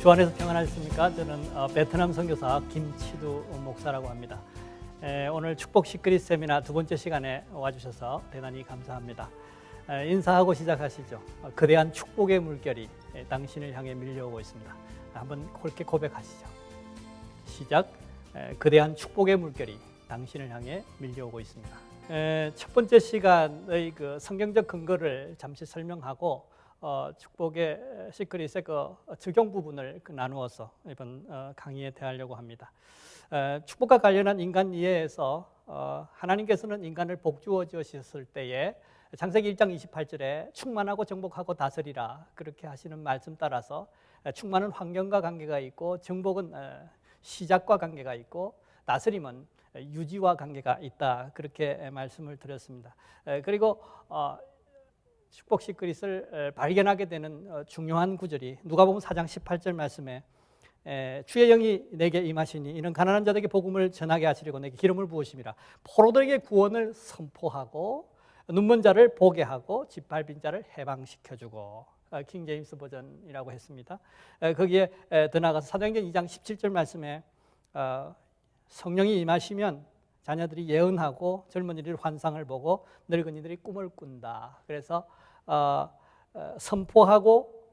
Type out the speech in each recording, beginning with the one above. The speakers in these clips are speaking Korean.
주 안에서 평안하셨습니까? 저는 베트남 선교사 김치두 목사라고 합니다. 오늘 축복 시크릿 세미나 두 번째 시간에 와주셔서 대단히 감사합니다. 인사하고 시작하시죠. 거대한 축복의 물결이 당신을 향해 밀려오고 있습니다. 한번 그렇게 고백하시죠. 시작. 거대한 축복의 물결이 당신을 향해 밀려오고 있습니다. 첫 번째 시간의 그 성경적 근거를 잠시 설명하고 축복의 시크릿의 그 적용 부분을 나누어서 이번 강의에 대하려고 합니다. 축복과 관련한 인간 이해에서 하나님께서는 인간을 복주어 주셨을 때에 창세기 1장 28절에 충만하고 정복하고 다스리라 그렇게 하시는 말씀 따라서 충만은 환경과 관계가 있고 정복은 시작과 관계가 있고 다스림은 유지와 관계가 있다 그렇게 말씀을 드렸습니다. 그리고 축복 시크릿을 발견하게 되는 중요한 구절이 누가복음 4장 18절 말씀에 주의 영이 내게 임하시니 이는 가난한 자들에게 복음을 전하게 하시려고 내게 기름을 부으심이라. 포로들에게 구원을 선포하고 눈먼 자를 보게 하고 짓밟힌 자를 해방시켜주고 킹 제임스 버전이라고 했습니다. 거기에 더 나아가서 사도행전 2장 17절 말씀에 성령이 임하시면 자녀들이 예언하고 젊은이들이 환상을 보고 늙은이들이 꿈을 꾼다. 그래서 선포하고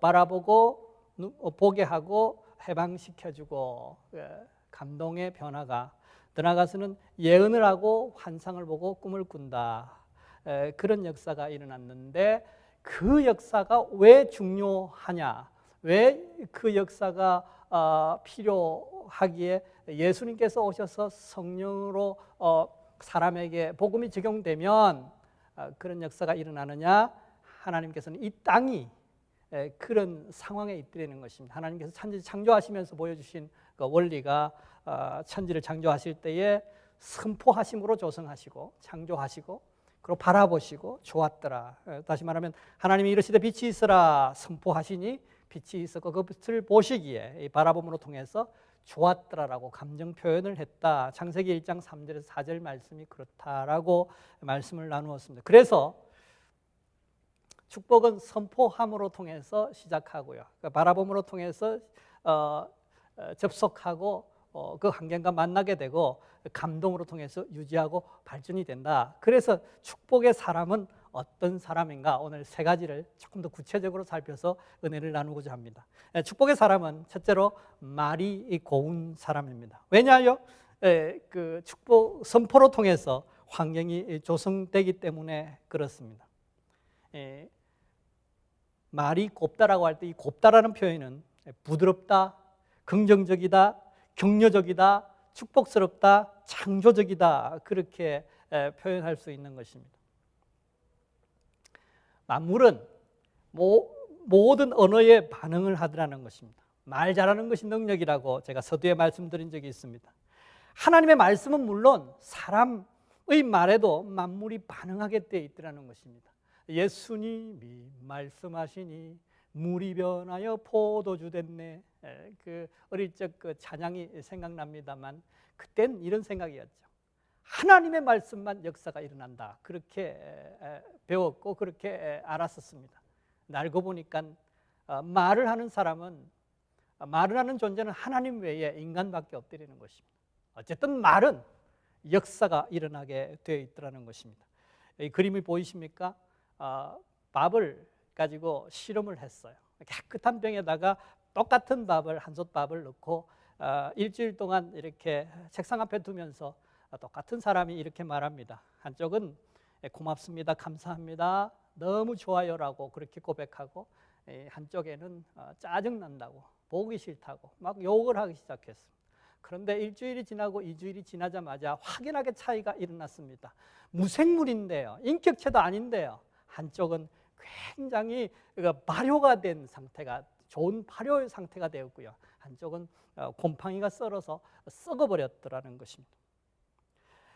바라보고 보게 하고 해방시켜주고 감동의 변화가 더 나아가서는 예언을 하고 환상을 보고 꿈을 꾼다. 그런 역사가 일어났는데 그 역사가 왜 중요하냐? 왜 그 역사가 필요하기에 예수님께서 오셔서 성령으로 사람에게 복음이 적용되면 그런 역사가 일어나느냐? 하나님께서는 이 땅이 그런 상황에 있다는 것입니다. 하나님께서 천지 창조하시면서 보여주신 그 원리가 천지를 창조하실 때에 선포하심으로 조성하시고 창조하시고 그리고 바라보시고 좋았더라. 다시 말하면 하나님이 이르시되 빛이 있으라 선포하시니 빛이 있었고 그것을 보시기에 이 바라봄으로 통해서 좋았더라라고 감정 표현을 했다. 창세기 1장 3절에서 4절 말씀이 그렇다라고 말씀을 나누었습니다. 그래서 축복은 선포함으로 통해서 시작하고요. 바라봄으로 통해서 접속하고 그 환경과 만나게 되고 감동으로 통해서 유지하고 발전이 된다. 그래서 축복의 사람은 어떤 사람인가? 오늘 세 가지를 조금 더 구체적으로 살펴서 은혜를 나누고자 합니다. 축복의 사람은 첫째로 말이 고운 사람입니다. 왜냐하여 그 축복 선포로 통해서 환경이 조성되기 때문에 그렇습니다. 말이 곱다라고 할 때 이 곱다라는 표현은 부드럽다, 긍정적이다, 격려적이다, 축복스럽다, 창조적이다 그렇게 표현할 수 있는 것입니다. 만물은 모든 언어에 반응을 하더라는 것입니다. 말 잘하는 것이 능력이라고 제가 서두에 말씀드린 적이 있습니다. 하나님의 말씀은 물론 사람의 말에도 만물이 반응하게 되어 있더라는 것입니다. 예수님이 말씀하시니 물이 변하여 포도주 됐네. 그 어릴 적 그 찬양이 생각납니다만 그땐 이런 생각이었죠. 하나님의 말씀만 역사가 일어난다. 그렇게 배웠고 그렇게 알았었습니다. 알고 보니까 말을 하는 사람은 말을 하는 존재는 하나님 외에 인간밖에 없다는 것입니다. 어쨌든 말은 역사가 일어나게 되어 있더라는 것입니다. 이 그림이 보이십니까? 밥을 가지고 실험을 했어요. 깨끗한 병에다가 똑같은 밥을 한솥밥을 넣고 일주일 동안 이렇게 책상 앞에 두면서 똑같은 사람이 이렇게 말합니다. 한쪽은 고맙습니다, 감사합니다, 너무 좋아요라고 그렇게 고백하고 한쪽에는 짜증난다고 보기 싫다고 막 욕을 하기 시작했습니다. 그런데 일주일이 지나고 2주일이 지나자마자 확연하게 차이가 일어났습니다. 무생물인데요, 인격체도 아닌데요, 한쪽은 굉장히 발효가 된 상태가 좋은 발효 상태가 되었고요, 한쪽은 곰팡이가 썰어서 썩어버렸더라는 것입니다.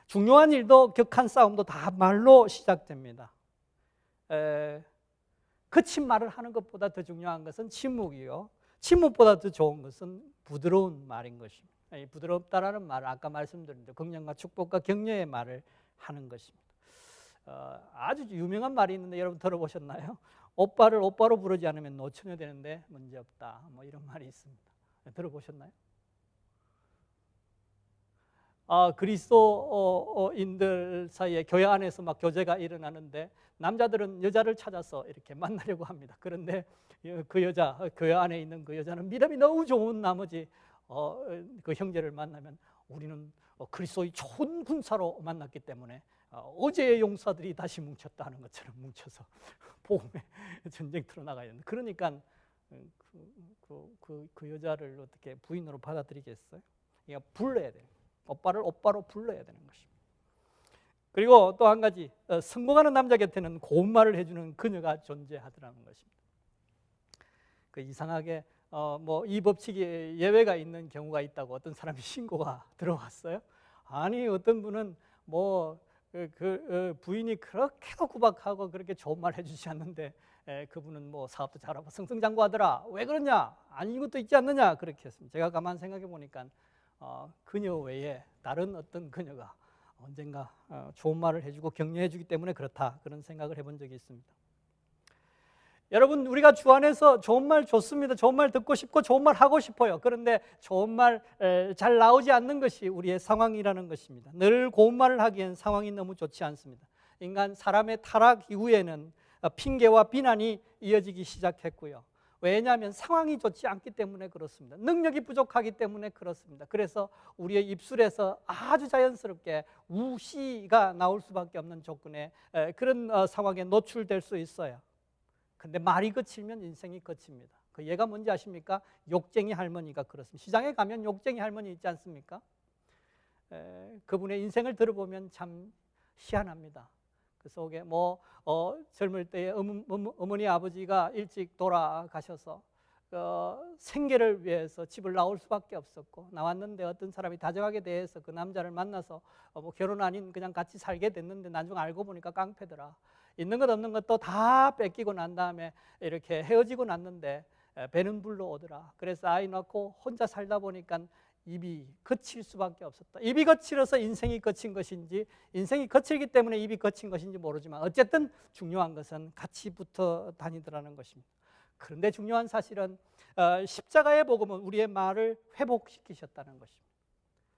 중요한 일도 격한 싸움도 다 말로 시작됩니다. 거친 말을 하는 것보다 더 중요한 것은 침묵이요, 침묵보다 더 좋은 것은 부드러운 말인 것입니다. 이 부드럽다라는 말은 아까 말씀드린 대로 긍정과 축복과 격려의 말을 하는 것입니다. 아주 유명한 말이 있는데 여러분 들어보셨나요? 오빠를 오빠로 부르지 않으면 노처녀 되는데 문제없다. 뭐 이런 말이 있습니다. 들어보셨나요? 그리스도인들 사이에 교회 안에서 막 교제가 일어나는데 남자들은 여자를 찾아서 이렇게 만나려고 합니다. 그런데 그 여자, 교회 안에 있는 그 여자는 믿음이 너무 좋은 나머지 그 형제를 만나면 우리는 그리스도의 좋은 군사로 만났기 때문에 어제의 용사들이 다시 뭉쳤다 하는 것처럼 뭉쳐서 복음의 전쟁터로 나가야 된다. 그러니까 그 여자를 어떻게 부인으로 받아들이겠어요? 그러니까 불러야 돼요. 오빠를 오빠로 불러야 되는 것입니다. 그리고 또 한 가지, 성공하는 남자 곁에는 고운 말을 해주는 그녀가 존재하더라는 것입니다. 그 이상하게 뭐 이 법칙에 예외가 있는 경우가 있다고 어떤 사람이 신고가 들어왔어요. 아니 어떤 분은 뭐 부인이 그렇게도 구박하고 그렇게 좋은 말 해주지 않는데 그분은 뭐 사업도 잘하고 승승장구하더라. 왜 그러냐? 아니 이것도 있지 않느냐? 그렇게 했습니다. 제가 가만 생각해 보니까 그녀 외에 다른 어떤 그녀가 언젠가 좋은 말을 해주고 격려해 주기 때문에 그렇다, 그런 생각을 해본 적이 있습니다. 여러분, 우리가 주 안에서 좋은 말 좋습니다. 좋은 말 듣고 싶고 좋은 말 하고 싶어요. 그런데 좋은 말 잘 나오지 않는 것이 우리의 상황이라는 것입니다. 늘 고운 말을 하기엔 상황이 너무 좋지 않습니다. 인간 사람의 타락 이후에는 핑계와 비난이 이어지기 시작했고요. 왜냐하면 상황이 좋지 않기 때문에 그렇습니다. 능력이 부족하기 때문에 그렇습니다. 그래서 우리의 입술에서 아주 자연스럽게 우시가 나올 수밖에 없는 조건에 그런 상황에 노출될 수 있어요. 근데 말이 거칠면 인생이 거칩니다. 그 얘가 뭔지 아십니까? 욕쟁이 할머니가 그렇습니다. 시장에 가면 욕쟁이 할머니 있지 않습니까? 그분의 인생을 들어보면 참 희한합니다. 그 속에 뭐 젊을 때에 어머니 아버지가 일찍 돌아가셔서 생계를 위해서 집을 나올 수밖에 없었고, 나왔는데 어떤 사람이 다정하게 대해서 그 남자를 만나서 뭐 결혼 아닌 그냥 같이 살게 됐는데 나중에 알고 보니까 깡패더라. 있는 것 없는 것도 다 뺏기고 난 다음에 이렇게 헤어지고 났는데 배는 불러오더라. 그래서 아이 낳고 혼자 살다 보니까 입이 거칠 수밖에 없었다. 입이 거칠어서 인생이 거친 것인지, 인생이 거칠기 때문에 입이 거친 것인지 모르지만 어쨌든 중요한 것은 같이 붙어 다니더라는 것입니다. 그런데 중요한 사실은 십자가의 복음은 우리의 말을 회복시키셨다는 것입니다.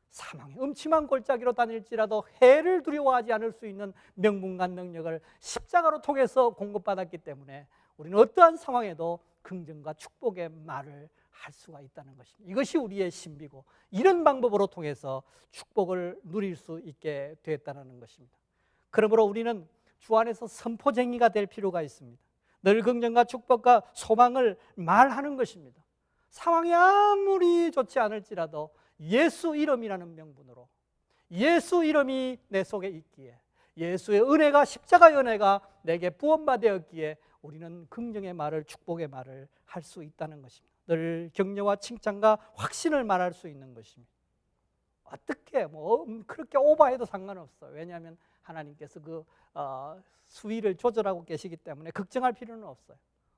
사망의 음침한 골짜기로 다닐지라도 해를 두려워하지 않을 수 있는 명분과 능력을 십자가로 통해서 공급받았기 때문에 우리는 어떠한 상황에도 긍정과 축복의 말을 할 수가 있다는 것입니다. 이것이 우리의 신비고, 이런 방법으로 통해서 축복을 누릴 수 있게 되었다는 것입니다. 그러므로 우리는 주 안에서 선포쟁이가 될 필요가 있습니다. 늘 긍정과 축복과 소망을 말하는 것입니다. 상황이 아무리 좋지 않을지라도 예수 이름이라는 명분으로, 예수 이름이 내 속에 있기에, 예수의 은혜가, 십자가의 은혜가 내게 부원받았기에 우리는 긍정의 말을, 축복의 말을 할 수 있다는 것입니다. 늘 격려와 칭찬과 확신을 말할 수 있는 것입니다. 어떻게 뭐 그렇게 오버해도 상관없어요. 왜냐하면 하나님께서 그 수위를 조절하고 계시기 때문에 걱정할 필요는 없어요.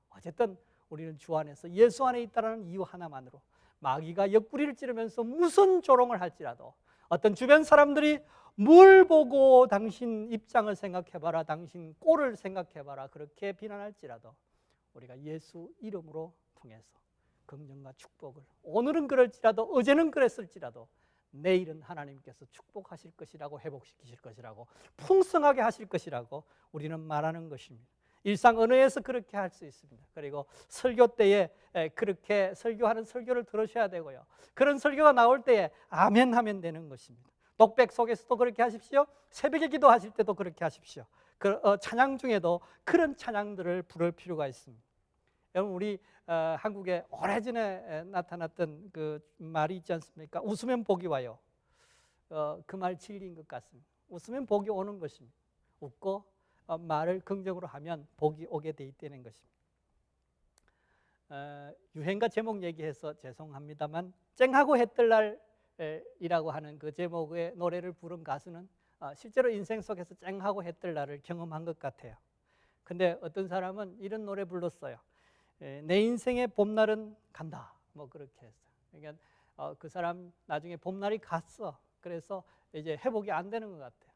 어쨌든 우리는 주 안에서 예수 안에 있다는 이유 하나만으로 마귀가 옆구리를 찌르면서 무슨 조롱을 할지라도, 어떤 주변 사람들이 뭘 보고 당신 입장을 생각해봐라, 당신 꼴을 생각해봐라, 그렇게 비난할지라도 우리가 예수 이름으로 통해서 긍정과 축복을, 오늘은 그럴지라도 어제는 그랬을지라도 내일은 하나님께서 축복하실 것이라고, 회복시키실 것이라고, 풍성하게 하실 것이라고 우리는 말하는 것입니다. 일상 언어에서 그렇게 할 수 있습니다. 그리고 설교 때에 그렇게 설교하는 설교를 들으셔야 되고요. 그런 설교가 나올 때에 아멘 하면 되는 것입니다. 독백 속에서도 그렇게 하십시오. 새벽에 기도하실 때도 그렇게 하십시오. 찬양 중에도 그런 찬양들을 부를 필요가 있습니다. 여러분, 우리 한국에 오래전에 나타났던 그 말이 있지 않습니까? 웃으면 복이 와요. 그 말 진리인 것 같습니다. 웃으면 복이 오는 것입니다. 웃고 말을 긍정으로 하면 복이 오게 돼 있다는 것입니다. 유행가 제목 얘기해서 죄송합니다만, 쨍하고 해뜰 날이라고 하는 그 제목의 노래를 부른 가수는 실제로 인생 속에서 쨍하고 해뜰 날을 경험한 것 같아요. 근데 어떤 사람은 이런 노래 불렀어요. 내 인생의 봄날은 간다, 뭐 그렇게 했어요. 그러니까 그 사람 나중에 봄날이 갔어. 그래서 이제 회복이 안 되는 것 같아요.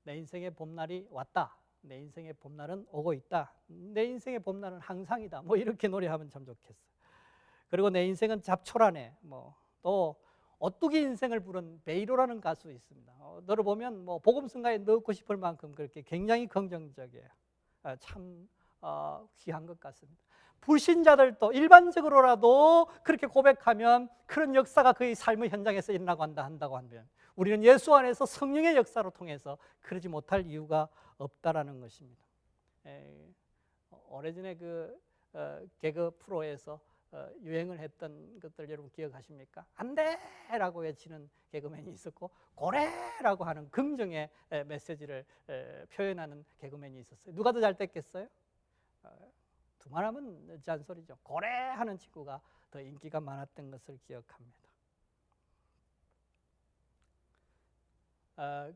내 인생의 봄날이 왔다. 내 인생의 봄날은 오고 있다. 내 인생의 봄날은 항상이다. 뭐 이렇게 노래하면 참 좋겠어요. 그리고 내 인생은 잡초라네. 또 오뚜기 인생을 부른 베이로라는 가수 있습니다. 들어보면 복음성가에 넣고 싶을 만큼 그렇게 굉장히 긍정적이에요. 참 귀한 것 같습니다. 불신자들도 일반적으로라도 그렇게 고백하면 그런 역사가 그의 삶의 현장에서 일어나고 한다고 하면 우리는 예수 안에서 성령의 역사로 통해서 그러지 못할 이유가 없다라는 것입니다. 오래전에 개그 프로에서 유행을 했던 것들 여러분 기억하십니까? 안 돼라고 외치는 개그맨이 있었고 고래라고 하는 긍정의 메시지를 표현하는 개그맨이 있었어요. 누가 더 잘 됐겠어요? 두말하면 잔소리죠. 고래하는 친구가 더 인기가 많았던 것을 기억합니다.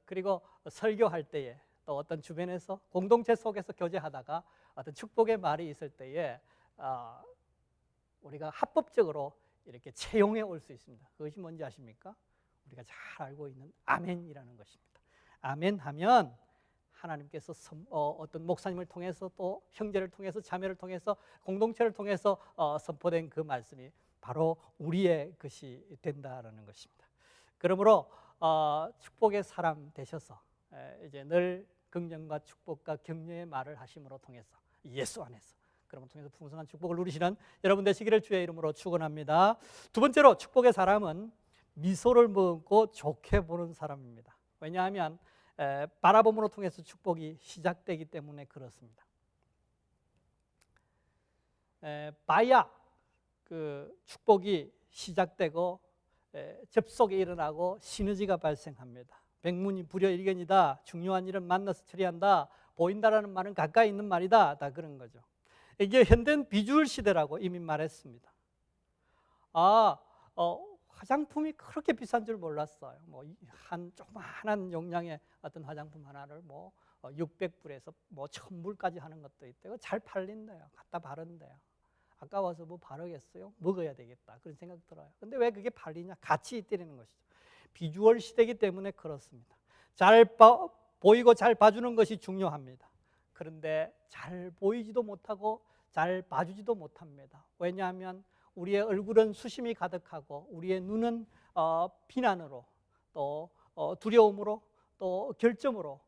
그리고 설교할 때에 또 어떤 주변에서 공동체 속에서 교제하다가 어떤 축복의 말이 있을 때에 우리가 합법적으로 이렇게 채용해 올 수 있습니다. 그것이 뭔지 아십니까? 우리가 잘 알고 있는 아멘이라는 것입니다. 아멘 하면 하나님께서 어떤 목사님을 통해서 또 형제를 통해서 자매를 통해서 공동체를 통해서 선포된 그 말씀이 바로 우리의 것이 된다라는 것입니다. 그러므로 축복의 사람 되셔서 이제 늘 긍정과 축복과 격려의 말을 하심으로 통해서 예수 안에서 그러면 통해서 풍성한 축복을 누리시는 여러분 되시기를 주의 이름으로 축원합니다. 두 번째로 축복의 사람은 미소를 머금고 좋게 보는 사람입니다. 왜냐하면 바라봄으로 통해서 축복이 시작되기 때문에 그렇습니다. 봐야 그 축복이 시작되고 접속이 일어나고 시너지가 발생합니다. 백문이 불여일견이다. 중요한 일은 만나서 처리한다. 보인다라는 말은 가까이 있는 말이다. 다 그런 거죠. 이게 현대는 비주얼 시대라고 이미 말했습니다. 화장품이 그렇게 비싼 줄 몰랐어요. 한 조그마한 용량의 어떤 화장품 하나를 600불에서 1000불까지 하는 것도 있대요. 잘 팔린대요. 갖다 바른대요. 아까워서 바르겠어요? 먹어야 되겠다. 그런 생각 들어요. 근데 왜 그게 팔리냐? 가치 있다는 것이죠. 비주얼 시대이기 때문에 그렇습니다. 잘 보이고 잘 봐주는 것이 중요합니다. 그런데 잘 보이지도 못하고 잘 봐주지도 못합니다. 왜냐하면 우리의 얼굴은 수심이 가득하고 우리의 눈은 비난으로 또 두려움으로 또 결점으로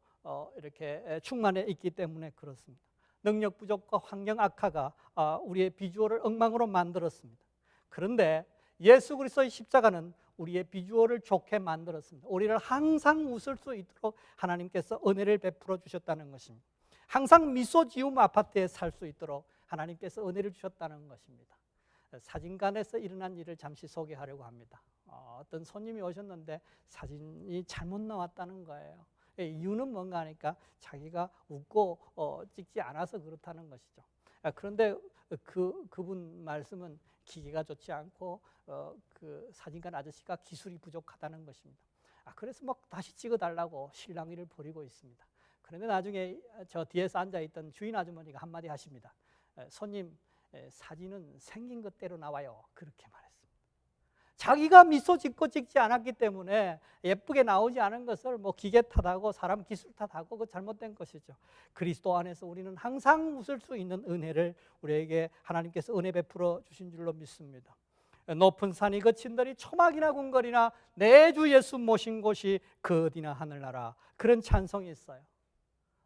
이렇게 충만해 있기 때문에 그렇습니다. 능력 부족과 환경 악화가 우리의 비주얼을 엉망으로 만들었습니다. 그런데 예수 그리스도의 십자가는 우리의 비주얼을 좋게 만들었습니다. 우리를 항상 웃을 수 있도록 하나님께서 은혜를 베풀어 주셨다는 것입니다. 항상 미소 지움 아파트에 살 수 있도록 하나님께서 은혜를 주셨다는 것입니다. 사진관에서 일어난 일을 잠시 소개하려고 합니다. 어떤 손님이 오셨는데 사진이 잘못 나왔다는 거예요. 이유는 뭔가 하니까 자기가 웃고 찍지 않아서 그렇다는 것이죠. 그런데 그분 말씀은 기계가 좋지 않고 그 사진관 아저씨가 기술이 부족하다는 것입니다. 그래서 다시 찍어달라고 실랑이를 벌이고 있습니다. 그런데 나중에 저 뒤에서 앉아있던 주인 아주머니가 한마디 하십니다. 손님, 사진은 생긴 것대로 나와요. 그렇게 말했습니다. 자기가 미소 짓고 찍지 않았기 때문에 예쁘게 나오지 않은 것을 기계 탓하고 사람 기술 탓하고 그 잘못된 것이죠. 그리스도 안에서 우리는 항상 웃을 수 있는 은혜를 우리에게 하나님께서 은혜 베풀어 주신 줄로 믿습니다. 높은 산이 거친들이 초막이나 궁궐이나 내 주 예수 모신 곳이 그 어디나 하늘나라. 그런 찬송이 있어요.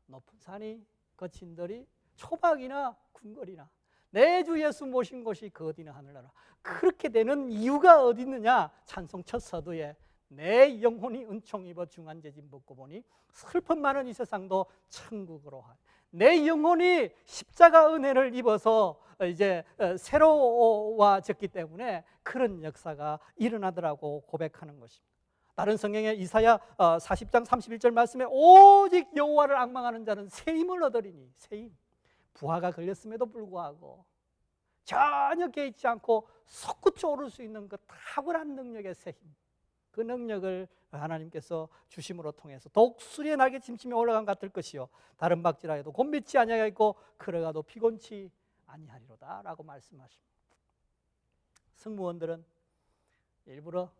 높은 산이 거친들이 초막이나 궁궐이나 내 주 예수 모신 곳이 그 어디나 하늘나라. 그렇게 되는 이유가 어디 있느냐? 찬송 첫 서두에 내 영혼이 은총 입어 중한 죄짐 벗고 보니 슬픔 많은 이 세상도 천국으로 하리. 내 영혼이 십자가 은혜를 입어서 이제 새로워졌기 때문에 그런 역사가 일어나더라고 고백하는 것입니다. 다른 성경에 이사야 40장 31절 말씀에 오직 여호와를 앙망하는 자는 새 힘을 얻으리니, 새 힘. 부하가 걸렸음에도 불구하고 전혀 개의치 않고 솟구쳐 오를 수 있는 그 탁월한 능력의 새 힘, 그 능력을 하나님께서 주심으로 통해서 독수리의 날개 침침에 올라간 같을 것이요 다른 박지라 해도 곤빛이 아니하겠고 걸어가도 피곤치 아니하리로다 라고 말씀하십니다. 승무원들은 일부러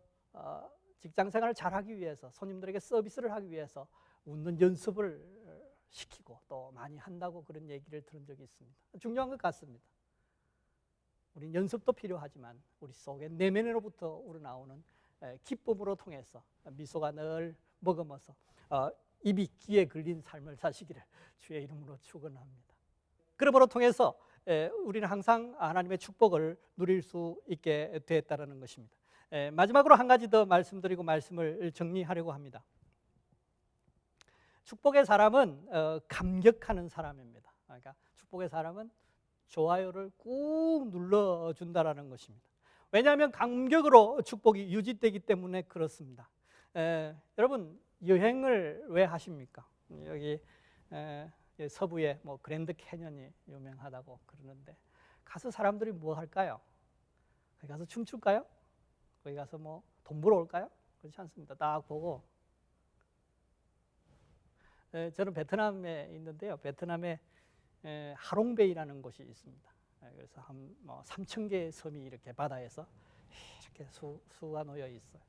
직장생활을 잘하기 위해서 손님들에게 서비스를 하기 위해서 웃는 연습을 시키고 또 많이 한다고 그런 얘기를 들은 적이 있습니다. 중요한 것 같습니다. 우린 연습도 필요하지만 우리 속에 내면으로부터 우러나오는 기쁨으로 통해서 미소가 늘 머금어서 입이 귀에 걸린 삶을 사시기를 주의 이름으로 축원합니다. 그러므로 통해서 우리는 항상 하나님의 축복을 누릴 수 있게 되었다는 것입니다. 마지막으로 한 가지 더 말씀드리고 말씀을 정리하려고 합니다. 축복의 사람은 감격하는 사람입니다. 그러니까 축복의 사람은 좋아요를 꾹 눌러준다라는 것입니다. 왜냐하면 감격으로 축복이 유지되기 때문에 그렇습니다. 여러분 여행을 왜 하십니까? 여기 서부에 뭐 그랜드 캐년이 유명하다고 그러는데 가서 사람들이 뭐 할까요? 거기 가서 춤출까요? 거기 가서 뭐 돈 벌어 올까요? 그렇지 않습니다. 딱 보고 저는 베트남에 있는데요. 베트남에 하롱베이라는 곳이 있습니다. 그래서 한 3,000개의 섬이 이렇게 바다에서 이렇게 수가 놓여 있어요.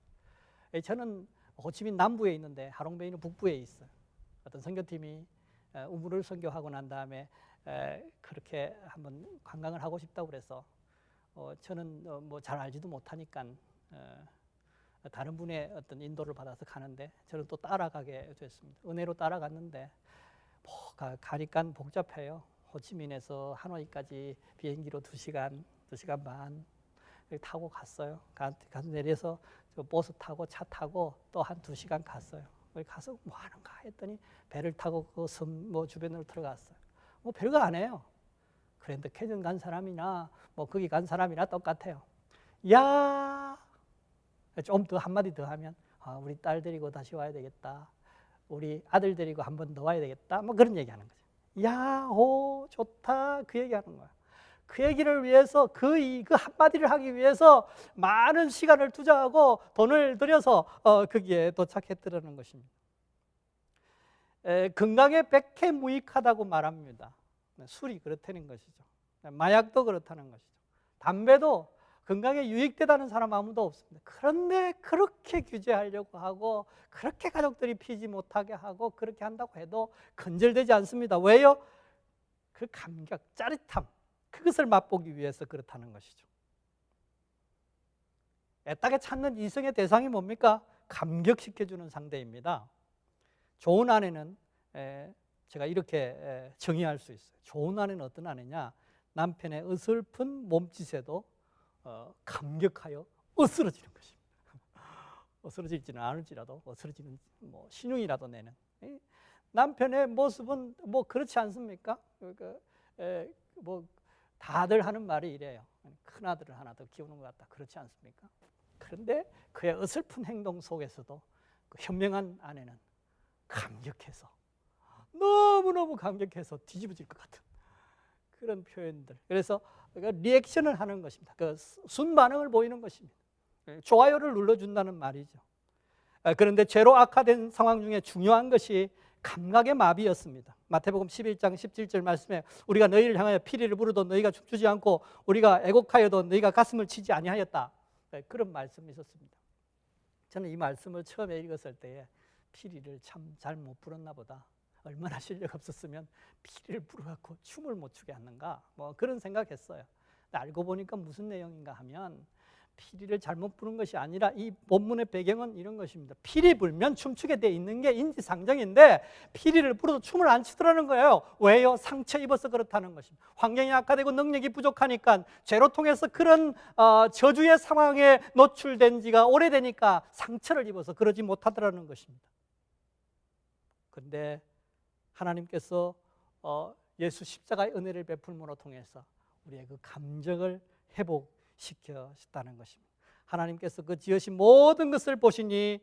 저는 호치민 남부에 있는데 하롱베이는 북부에 있어요. 어떤 선교팀이 우물을 선교하고 난 다음에 그렇게 한번 관광을 하고 싶다고 그래서 저는 뭐 잘 알지도 못하니까 다른 분의 어떤 인도를 받아서 가는데 저는 또 따라가게 됐습니다. 은혜로 따라갔는데 가니까 복잡해요. 호치민에서 하노이까지 비행기로 2시간 반 타고 갔어요. 가서 내려서 버스 타고 차 타고 또 한 2시간 갔어요. 거기 가서 뭐 하는가 했더니 배를 타고 그 섬 뭐 주변으로 들어갔어요. 뭐 별거 안 해요. 그랜드 캐년 간 사람이나 뭐 거기 간 사람이나 똑같아요. 야, 좀 더 한마디 더 하면 우리 딸 데리고 다시 와야 되겠다. 우리 아들 데리고 한 번 더 와야 되겠다. 뭐 그런 얘기하는 거죠. 야, 오, 좋다. 그 얘기하는 거야. 그 얘기를 위해서 그 한마디를 하기 위해서 많은 시간을 투자하고 돈을 들여서 거기에 도착했더라는 것입니다. 건강에 백해무익하다고 말합니다. 술이 그렇다는 것이죠. 마약도 그렇다는 것이죠. 담배도 건강에 유익되다는 사람 아무도 없습니다. 그런데 그렇게 규제하려고 하고 그렇게 가족들이 피지 못하게 하고 그렇게 한다고 해도 근절되지 않습니다. 왜요? 그 감격, 짜릿함, 그것을 맛보기 위해서 그렇다는 것이죠. 애타게 찾는 이성의 대상이 뭡니까? 감격시켜주는 상대입니다. 좋은 아내는 제가 이렇게 정의할 수 있어요. 좋은 아내는 어떤 아내냐? 남편의 어설픈 몸짓에도 감격하여 어스러지는 것입니다. 어스러질지는 않을지라도 어스러지는 뭐 신용이라도 내는 남편의 모습은 뭐 그렇지 않습니까? 그러니까 뭐 다들 하는 말이 이래요. 큰 아들을 하나 더 키우는 것 같다. 그렇지 않습니까? 그런데 그의 어설픈 행동 속에서도 그 현명한 아내는 감격해서 너무너무 감격해서 뒤집어질 것 같은 그런 표현들. 그래서 리액션을 하는 것입니다. 그 순반응을 보이는 것입니다. 좋아요를 눌러준다는 말이죠. 그런데 죄로 악화된 상황 중에 중요한 것이 감각의 마비였습니다. 마태복음 11장 17절 말씀에 우리가 너희를 향하여 피리를 부르도 너희가 춤추지 않고 우리가 애곡하여도 너희가 가슴을 치지 아니하였다. 그런 말씀이 있었습니다. 저는 이 말씀을 처음에 읽었을 때에 피리를 참 잘 못 불었나 보다. 얼마나 실력 없었으면 피리를 불어갖고 춤을 못 추게 하는가 뭐 그런 생각했어요. 알고 보니까 무슨 내용인가 하면 피리를 잘못 부른 것이 아니라 이 본문의 배경은 이런 것입니다. 피리 불면 춤추게 돼 있는 게 인지상정인데 피리를 불어도 춤을 안 추더라는 거예요. 왜요? 상처 입어서 그렇다는 것입니다. 환경이 악화되고 능력이 부족하니까 죄로 통해서 그런 저주의 상황에 노출된 지가 오래되니까 상처를 입어서 그러지 못하더라는 것입니다. 그런데 하나님께서 예수 십자가의 은혜를 베풀므로 통해서 우리의 그 감정을 회복시켰다는 것입니다. 하나님께서 그 지으신 모든 것을 보시기에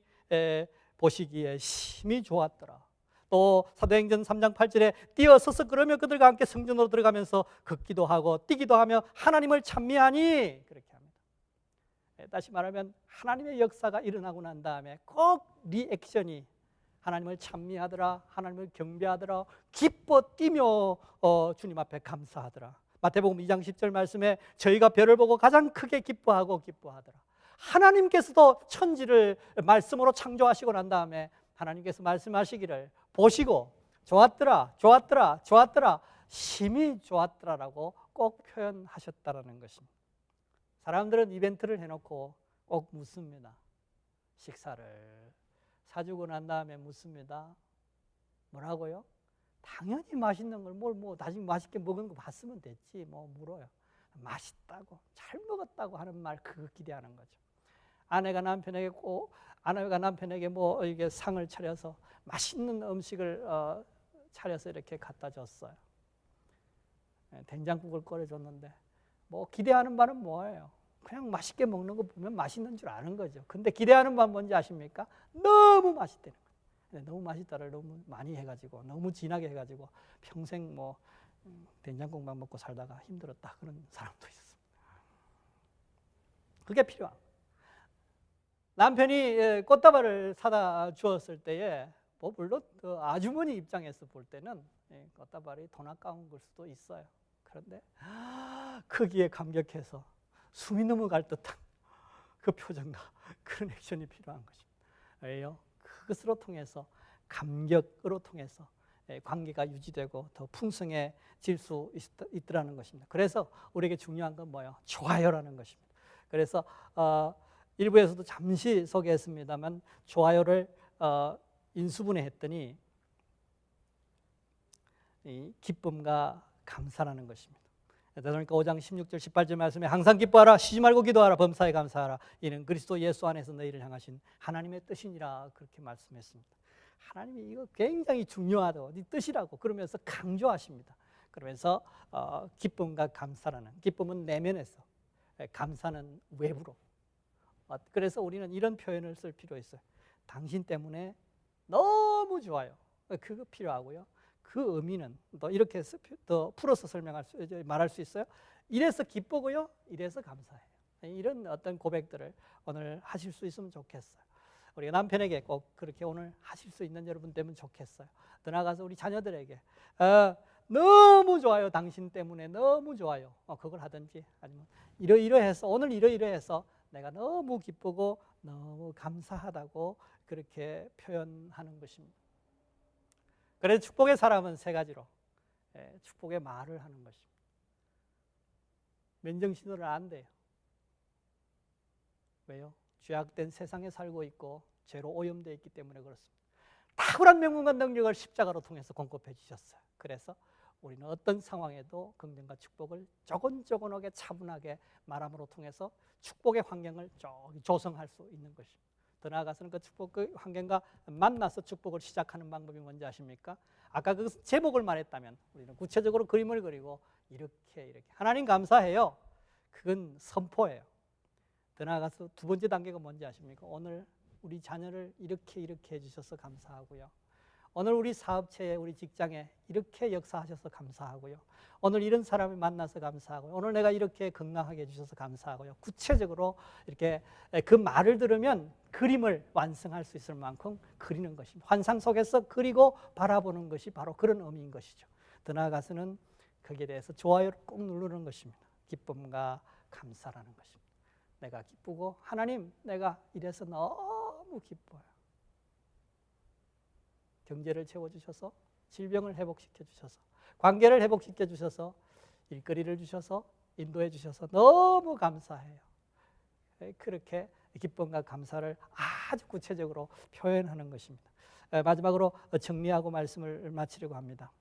심히 좋았더라. 또 사도행전 3장 8절에 뛰어서서 그러며 그들과 함께 성전으로 들어가면서 걷기도 하고 뛰기도 하며 하나님을 찬미하니 그렇게 합니다. 다시 말하면 하나님의 역사가 일어나고 난 다음에 꼭 리액션이 하나님을 찬미하더라, 하나님을 경배하더라, 기뻐 뛰며 주님 앞에 감사하더라. 마태복음 2장 10절 말씀에 저희가 별을 보고 가장 크게 기뻐하더라. 하나님께서도 천지를 말씀으로 창조하시고 난 다음에 하나님께서 말씀하시기를 보시고 좋았더라, 좋았더라, 좋았더라, 심히 좋았더라라고 꼭 표현하셨다라는 것입니다. 사람들은 이벤트를 해놓고 꼭 묻습니다. 식사를 사주고 난 다음에 묻습니다. 뭐라고요? 당연히 맛있는 걸 나중에 맛있게 먹은 거 봤으면 됐지 물어요. 맛있다고, 잘 먹었다고 하는 말, 그거 기대하는 거죠. 아내가 남편에게 이게 상을 차려서 맛있는 음식을 차려서 이렇게 갖다 줬어요. 된장국을 끓여줬는데 기대하는 바는 뭐예요? 그냥 맛있게 먹는 거 보면 맛있는 줄 아는 거죠. 근데 기대하는 바는 뭔지 아십니까? 너무 맛있다는 거예요. 근데 너무 맛있다를 너무 많이 해가지고, 너무 진하게 해가지고 평생 된장국만 먹고 살다가 힘들었다, 그런 사람도 있었습니다. 그게 필요한 거예요. 남편이 꽃다발을 사다 주었을 때에 물론 그 아주머니 입장에서 볼 때는 꽃다발이 돈 아까운 걸 수도 있어요. 그런데 크기에 감격해서 숨이 넘어갈 듯한 그 표정과 그런 액션이 필요한 것입니다. 왜요? 그것으로 통해서, 감격으로 통해서 관계가 유지되고 더 풍성해질 수 있더라는 것입니다. 그래서 우리에게 중요한 건 뭐예요? 좋아요라는 것입니다. 그래서 일부에서도 잠시 소개했습니다만, 좋아요를 인수분해했더니 이 기쁨과 감사라는 것입니다. 그러니까 5장 16절 18절 말씀에 항상 기뻐하라, 쉬지 말고 기도하라, 범사에 감사하라, 이는 그리스도 예수 안에서 너희를 향하신 하나님의 뜻이니라, 그렇게 말씀했습니다. 하나님이 이거 굉장히 중요하다고, 네 뜻이라고 그러면서 강조하십니다. 그러면서 기쁨과 감사라는, 기쁨은 내면에서, 감사는 외부로. 그래서 우리는 이런 표현을 쓸 필요 있어요. 당신 때문에 너무 좋아요. 그거 필요하고요. 그 의미는 또 이렇게 더 풀어서 말할 수 있어요. 이래서 기쁘고요, 이래서 감사해요. 이런 어떤 고백들을 오늘 하실 수 있으면 좋겠어요. 우리가 남편에게 꼭 그렇게 오늘 하실 수 있는 여러분 되면 좋겠어요. 더 나아가서 우리 자녀들에게 너무 좋아요, 당신 때문에 너무 좋아요, 그걸 하든지, 아니면 이러이러해서, 오늘 이러이러해서 내가 너무 기쁘고 너무 감사하다고 그렇게 표현하는 것입니다. 그래서 축복의 사람은 세 가지로 축복의 말을 하는 것입니다. 맨정신으로는 안 돼요. 왜요? 죄악된 세상에 살고 있고 죄로 오염되어 있기 때문에 그렇습니다. 탁월한 명분과 능력을 십자가로 통해서 공급해 주셨어요. 그래서 우리는 어떤 상황에도 긍정과 축복을 조곤조곤하게 차분하게 말함으로 통해서 축복의 환경을 조성할 수 있는 것입니다. 더 나아가서는 그 축복, 그 환경과 만나서 축복을 시작하는 방법이 뭔지 아십니까? 아까 그 제목을 말했다면 우리는 구체적으로 그림을 그리고 이렇게 하나님 감사해요. 그건 선포예요. 더 나아가서 두 번째 단계가 뭔지 아십니까? 오늘 우리 자녀를 이렇게 해주셔서 감사하고요. 오늘 우리 사업체에, 우리 직장에 이렇게 역사하셔서 감사하고요. 오늘 이런 사람을 만나서 감사하고요. 오늘 내가 이렇게 건강하게 해주셔서 감사하고요. 구체적으로 이렇게 그 말을 들으면 그림을 완성할 수 있을 만큼 그리는 것입니다. 환상 속에서 그리고 바라보는 것이 바로 그런 의미인 것이죠. 더 나아가서는 거기에 대해서 좋아요를 꼭 누르는 것입니다. 기쁨과 감사라는 것입니다. 내가 기쁘고, 하나님 내가 이래서 너무 기뻐요. 경제를 채워주셔서, 질병을 회복시켜 주셔서, 관계를 회복시켜 주셔서, 일거리를 주셔서, 인도해 주셔서 너무 감사해요. 그렇게 기쁨과 감사를 아주 구체적으로 표현하는 것입니다. 마지막으로 정리하고 말씀을 마치려고 합니다.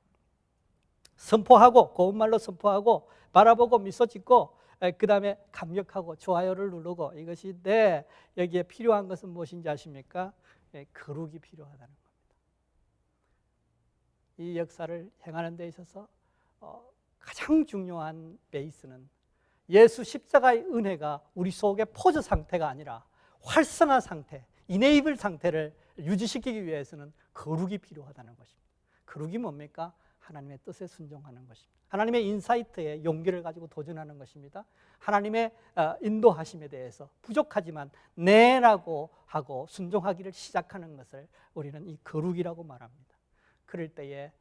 선포하고, 고운 말로 선포하고, 바라보고 미소 짓고, 그 다음에 감격하고 좋아요를 누르고, 이것이 여기에 필요한 것은 무엇인지 아십니까? 거룩이 필요하다는 겁니다. 이 역사를 행하는 데 있어서 가장 중요한 베이스는 예수 십자가의 은혜가 우리 속의 포즈 상태가 아니라 활성화 상태, 이네이블 상태를 유지시키기 위해서는 거룩이 필요하다는 것입니다. 거룩이 뭡니까? 하나님의 뜻에 순종하는 것입니다. 하나님의 인사이트에 용기를 가지고 도전하는 것입니다. 하나님의 인도하심에 대해서 부족하지만 네라고 하고 순종하기를 시작하는 것을 우리는 이 거룩이라고 말합니다. 그럴 때에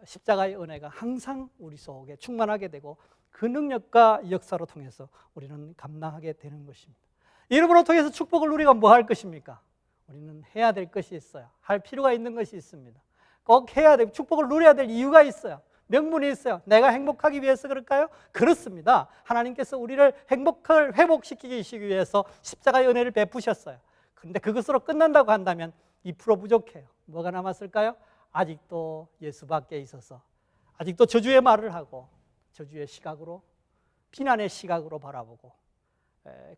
십자가의 은혜가 항상 우리 속에 충만하게 되고 그 능력과 역사로 통해서 우리는 감당하게 되는 것입니다. 이름으로 통해서 축복을 우리가 뭐 할 것입니까? 우리는 해야 될 것이 있어요. 할 필요가 있는 것이 있습니다. 꼭 해야 되고 축복을 누려야 될 이유가 있어요. 명분이 있어요. 내가 행복하기 위해서 그럴까요? 그렇습니다. 하나님께서 우리를 행복을 회복시키기 위해서 십자가의 은혜를 베푸셨어요. 그런데 그것으로 끝난다고 한다면 2% 부족해요. 뭐가 남았을까요? 아직도 예수 밖에 있어서 아직도 저주의 말을 하고 저주의 시각으로, 비난의 시각으로 바라보고,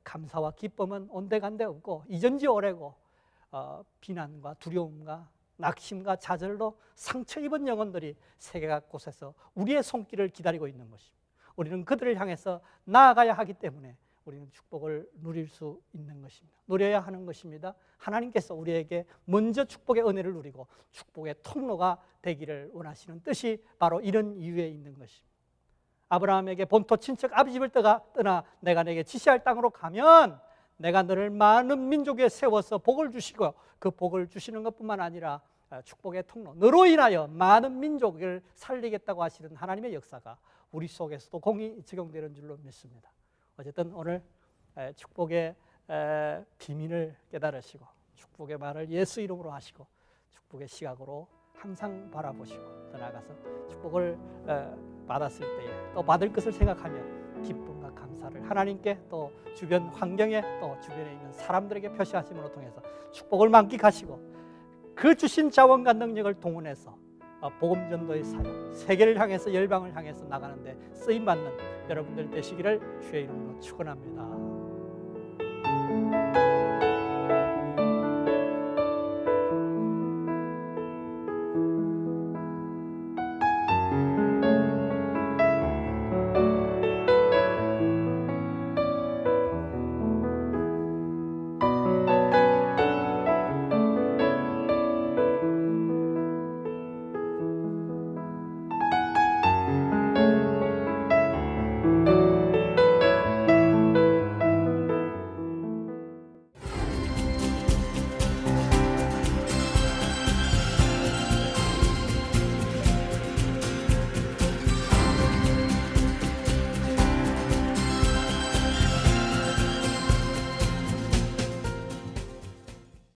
감사와 기쁨은 온데간데 없고 이전지 오래고, 비난과 두려움과 낙심과 좌절로 상처 입은 영혼들이 세계 곳곳에서 우리의 손길을 기다리고 있는 것입니다. 우리는 그들을 향해서 나아가야 하기 때문에 우리는 축복을 누릴 수 있는 것입니다. 누려야 하는 것입니다. 하나님께서 우리에게 먼저 축복의 은혜를 누리고 축복의 통로가 되기를 원하시는 뜻이 바로 이런 이유에 있는 것입니다. 아브라함에게 본토 친척 아비 집을 떠나 내가 내게 지시할 땅으로 가면 내가 너를 많은 민족에 세워서 복을 주시고, 그 복을 주시는 것뿐만 아니라 축복의 통로, 너로 인하여 많은 민족을 살리겠다고 하시는 하나님의 역사가 우리 속에서도 공히 적용되는 줄로 믿습니다. 어쨌든 오늘 축복의 비밀을 깨달으시고 축복의 말을 예수 이름으로 하시고 축복의 시각으로 항상 바라보시고 더 나아가서 축복을 받았을 때에 또 받을 것을 생각하며 기쁨과 감사를 하나님께 또 주변 환경에 또 주변에 있는 사람들에게 표시하심으로 통해서 축복을 만끽하시고 그 주신 자원과 능력을 동원해서 복음 전도의 사역, 세계를 향해서 열방을 향해서 나가는데 쓰임받는 여러분들 되시기를 주의 이름으로 축원합니다.